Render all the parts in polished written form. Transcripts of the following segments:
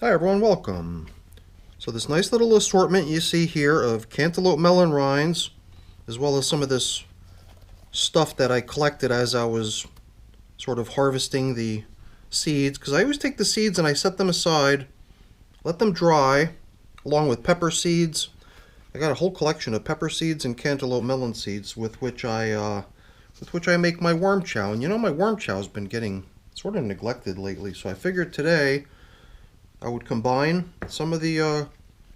Hi everyone, welcome. So this nice little assortment you see here of cantaloupe melon rinds, as well as some of this stuff that I collected as I was sort of harvesting the seeds, because I always take the seeds and I set them aside, let them dry, along with pepper seeds. I got a whole collection of pepper seeds and cantaloupe melon seeds with which I make my worm chow. And you know, my worm chow has been getting sort of neglected lately, so I figured today I would combine some of the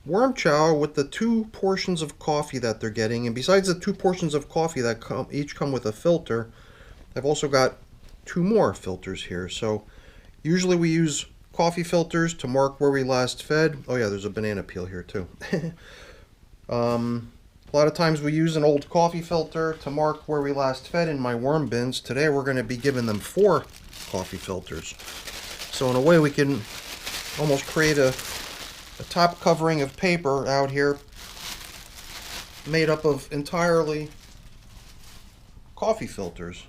worm chow with the 2 portions of coffee that they're getting. And besides the 2 portions of coffee that each come with a filter, I've also got 2 more filters here. So usually we use coffee filters to mark where we last fed. Oh yeah, there's a banana peel here too. A lot of times we use an old coffee filter to mark where we last fed in my worm bins. Today we're going to be giving them 4 coffee filters. So in a way we can almost create a top covering of paper out here made up of entirely coffee filters,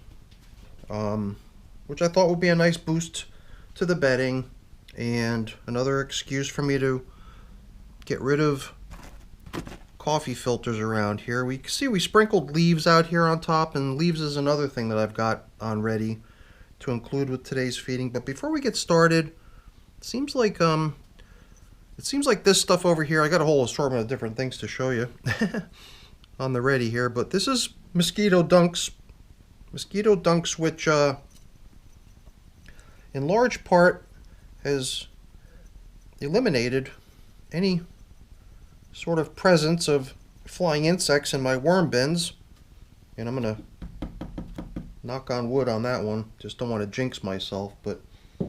which I thought would be a nice boost to the bedding and another excuse for me to get rid of coffee filters around here. We see we sprinkled leaves out here on top, and leaves is another thing that I've got on ready to include with today's feeding. But before we get started, it seems like this stuff over here, I got a whole assortment of different things to show you on the ready here, but this is Mosquito Dunks. Mosquito Dunks, which in large part has eliminated any sort of presence of flying insects in my worm bins. And I'm going to knock on wood on that one. Just don't want to jinx myself, but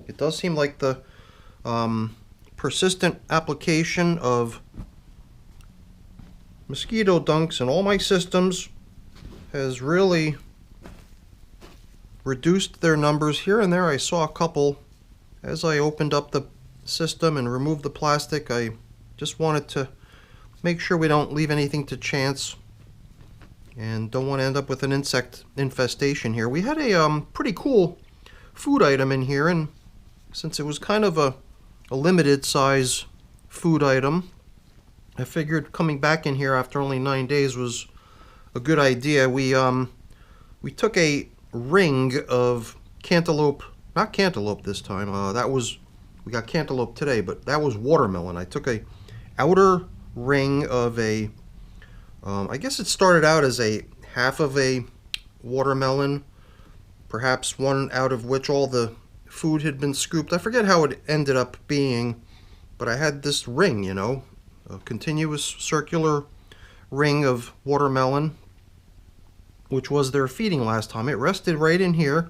it does seem like the persistent application of Mosquito Dunks in all my systems has really reduced their numbers. Here and there I saw a couple as I opened up the system and removed the plastic. I just wanted to make sure we don't leave anything to chance and don't want to end up with an insect infestation here. We had a pretty cool food item in here, and since it was kind of a limited size food item, I figured coming back in here after only 9 days was a good idea. We took a ring of cantaloupe, not cantaloupe this time. We got cantaloupe today, but that was watermelon. I took a outer ring of a, I guess it started out as a half of a watermelon, perhaps one out of which all the food had been scooped. I forget how it ended up being, but I had this ring, you know, a continuous circular ring of watermelon, which was their feeding last time. It rested right in here.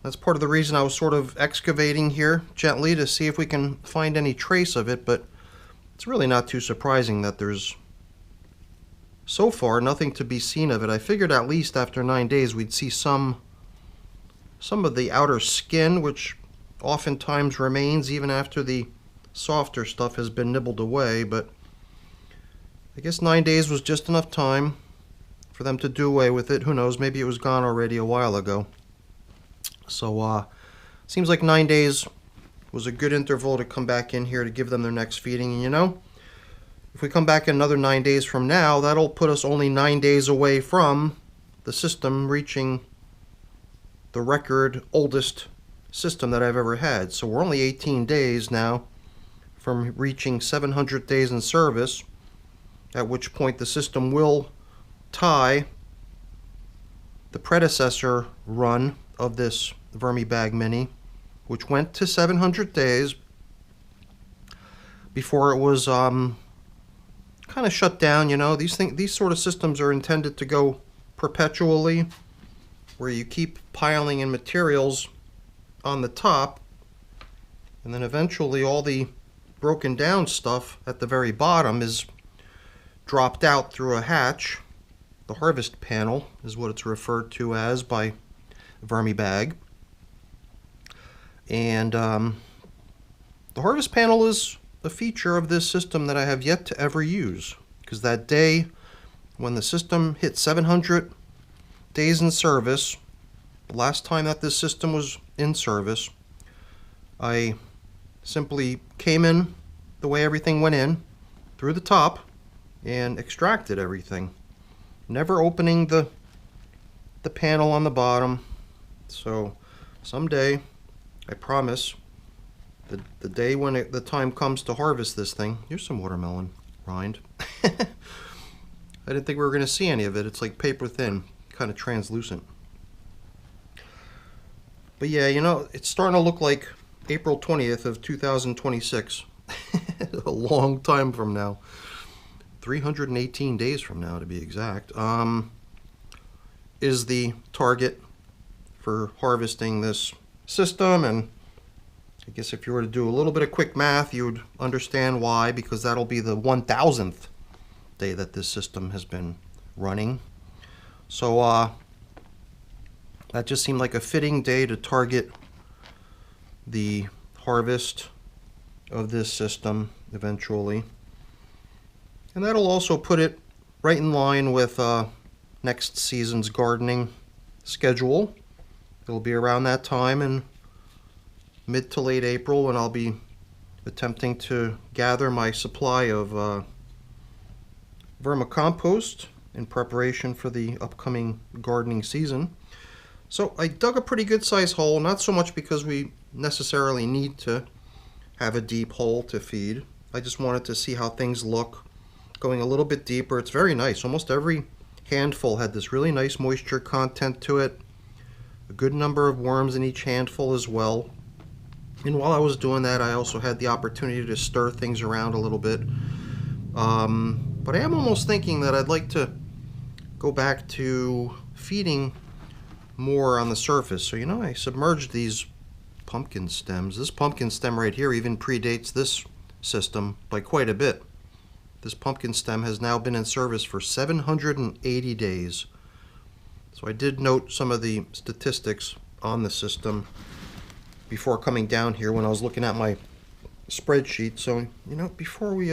That's part of the reason I was sort of excavating here gently to see if we can find any trace of it, but it's really not too surprising that there's so far nothing to be seen of it. I figured at least after 9 days we'd see some of the outer skin, which oftentimes remains even after the softer stuff has been nibbled away, but I guess 9 days was just enough time for them to do away with it. Who knows, maybe it was gone already a while ago. So seems like 9 days was a good interval to come back in here to give them their next feeding. And you know, if we come back another 9 days from now, that'll put us only 9 days away from the system reaching the record oldest system that I've ever had. So we're only 18 days now from reaching 700 days in service, at which point the system will tie the predecessor run of this VermiBag Mini, which went to 700 days before it was kind of shut down. You know, these sort of systems are intended to go perpetually, where you keep piling in materials on the top, and then eventually all the broken down stuff at the very bottom is dropped out through a hatch. The harvest panel is what it's referred to as by VermiBag. And the harvest panel is a feature of this system that I have yet to ever use, because that day when the system hit 700 days in service, the last time that this system was in service, I simply came in the way everything went in through the top and extracted everything. Never opening the panel on the bottom. So someday, I promise, the day when the time comes to harvest this thing, here's some watermelon rind. I didn't think we were going to see any of it. It's like paper thin, kind of translucent. But yeah, you know, it's starting to look like April 20th of 2026. A long time from now. 318 days from now, to be exact, is the target for harvesting this system. And I guess if you were to do a little bit of quick math, you would understand why, because that'll be the 1000th day that this system has been running. So that just seemed like a fitting day to target the harvest of this system eventually. And that'll also put it right in line with next season's gardening schedule. It'll be around that time in mid to late April when I'll be attempting to gather my supply of vermicompost in preparation for the upcoming gardening season. So I dug a pretty good size hole, not so much because we necessarily need to have a deep hole to feed. I just wanted to see how things look going a little bit deeper. It's very nice. Almost every handful had this really nice moisture content to it. A good number of worms in each handful as well. And while I was doing that, I also had the opportunity to stir things around a little bit. But I am almost thinking that I'd like to go back to feeding more on the surface. So, you know, I submerged these pumpkin stems. This pumpkin stem right here even predates this system by quite a bit. This pumpkin stem has now been in service for 780 days. So I did note some of the statistics on the system before coming down here when I was looking at my spreadsheet. So, you know, before we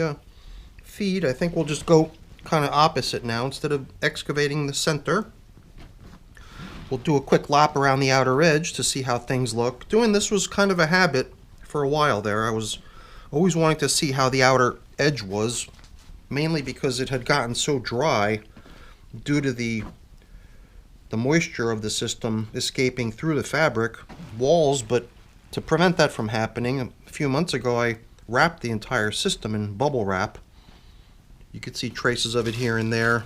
feed, I think we'll just go kind of opposite now. Instead of excavating the center, we'll do a quick lap around the outer edge to see how things look. Doing this was kind of a habit for a while there. I was always wanting to see how the outer edge was, mainly because it had gotten so dry due to the moisture of the system escaping through the fabric walls. But to prevent that from happening, a few months ago I wrapped the entire system in bubble wrap. You could see traces of it here and there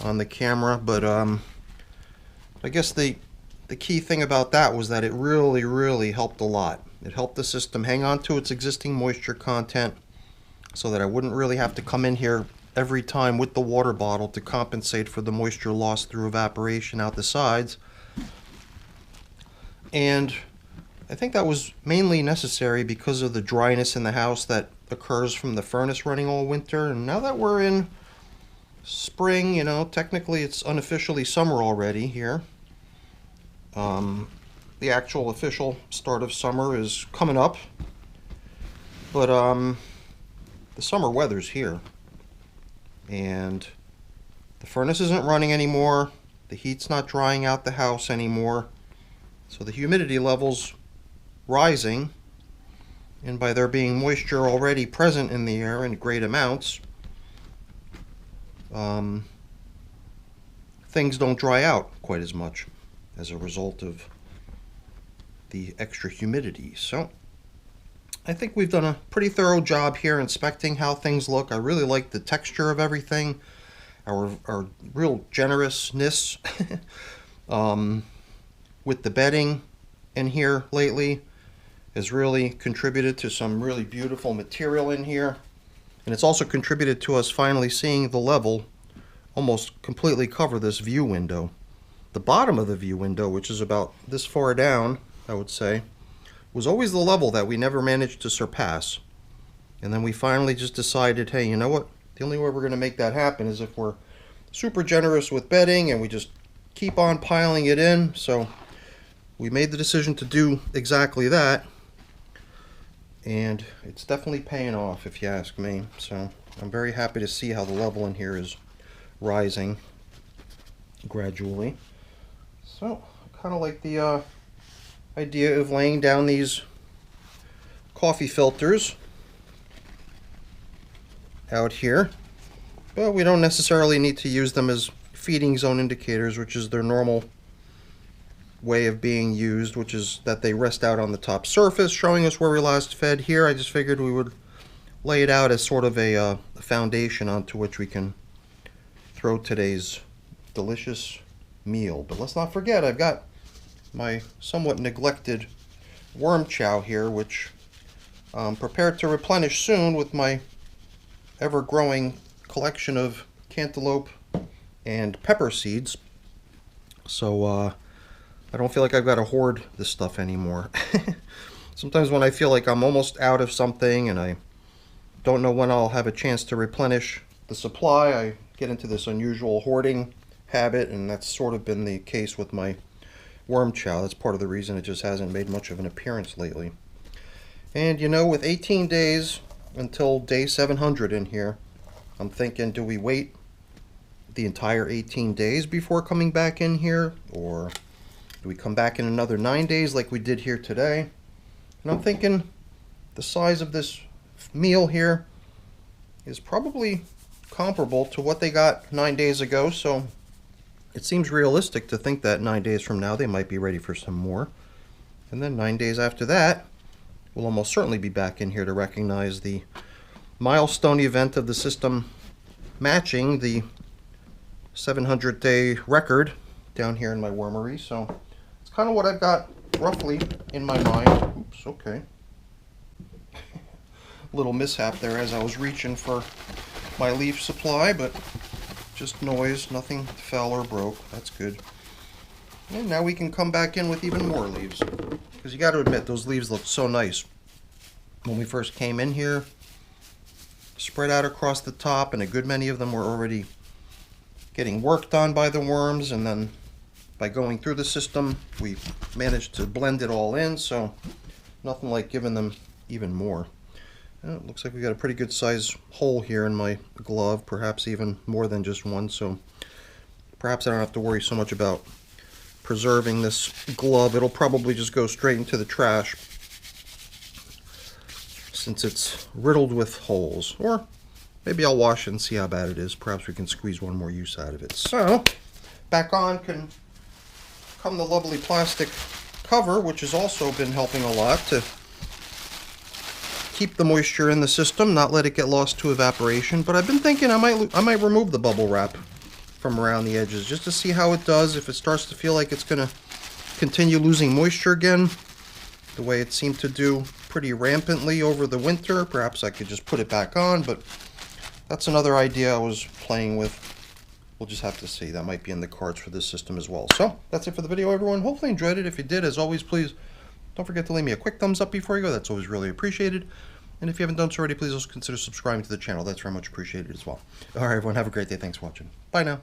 on the camera, but I guess the key thing about that was that it really helped a lot. It helped the system hang on to its existing moisture content so that I wouldn't really have to come in here every time with the water bottle to compensate for the moisture lost through evaporation out the sides. And I think that was mainly necessary because of the dryness in the house that occurs from the furnace running all winter. And now that we're in spring, you know, technically it's unofficially summer already here. The actual official start of summer is coming up, but the summer weather's here, and the furnace isn't running anymore. The heat's not drying out the house anymore, so the humidity level's rising, and by there being moisture already present in the air in great amounts, things don't dry out quite as much as a result of the extra humidity. So I think we've done a pretty thorough job here inspecting how things look. I really like the texture of everything, our real generousness with the bedding in here lately has really contributed to some really beautiful material in here, and it's also contributed to us finally seeing the level almost completely cover this view window. The bottom of the view window, which is about this far down, I would say, was always the level that we never managed to surpass. And then we finally just decided, hey, you know what? The only way we're going to make that happen is if we're super generous with bedding and we just keep on piling it in. So we made the decision to do exactly that. And it's definitely paying off, if you ask me. So I'm very happy to see how the level in here is rising gradually. So I kind of like the idea of laying down these coffee filters out here, but we don't necessarily need to use them as feeding zone indicators, which is their normal way of being used, which is that they rest out on the top surface, showing us where we last fed. Here I just figured we would lay it out as sort of a foundation onto which we can throw today's delicious meal. But let's not forget, I've got my somewhat neglected worm chow here, which I'm prepared to replenish soon with my ever-growing collection of cantaloupe and pepper seeds. So I don't feel like I've got to hoard this stuff anymore. Sometimes when I feel like I'm almost out of something and I don't know when I'll have a chance to replenish the supply, I get into this unusual hoarding habit, and that's sort of been the case with my worm chow. That's part of the reason it just hasn't made much of an appearance lately. And you know, with 18 days until day 700 in here, I'm thinking, do we wait the entire 18 days before coming back in here, or do we come back in another 9 days like we did here today? And I'm thinking the size of this meal here is probably comparable to what they got 9 days ago, so it seems realistic to think that 9 days from now they might be ready for some more. And then 9 days after that, we'll almost certainly be back in here to recognize the milestone event of the system matching the 700 day record down here in my wormery. So it's kind of what I've got roughly in my mind. Oops, okay. Little mishap there as I was reaching for my leaf supply, but just noise, nothing fell or broke. That's good. And now we can come back in with even more leaves, because you got to admit, those leaves look so nice when we first came in here, spread out across the top, and a good many of them were already getting worked on by the worms, and then by going through the system we managed to blend it all in, so nothing like giving them even more. It looks like we got a pretty good size hole here in my glove, perhaps even more than just one, so perhaps I don't have to worry so much about preserving this glove. It'll probably just go straight into the trash since it's riddled with holes. Or maybe I'll wash it and see how bad it is. Perhaps we can squeeze one more use out of it. So back on can come the lovely plastic cover, which has also been helping a lot to keep the moisture in the system, not let it get lost to evaporation. But I've been thinking I might remove the bubble wrap from around the edges just to see how it does. If it starts to feel like it's going to continue losing moisture again, the way it seemed to do pretty rampantly over the winter, perhaps I could just put it back on. But that's another idea I was playing with. We'll just have to see. That might be in the cards for this system as well. So that's it for the video, everyone. Hopefully you enjoyed it. If you did, as always, please don't forget to leave me a quick thumbs up before you go. That's always really appreciated. And if you haven't done so already, please also consider subscribing to the channel. That's very much appreciated as well. All right, everyone, have a great day. Thanks for watching. Bye now.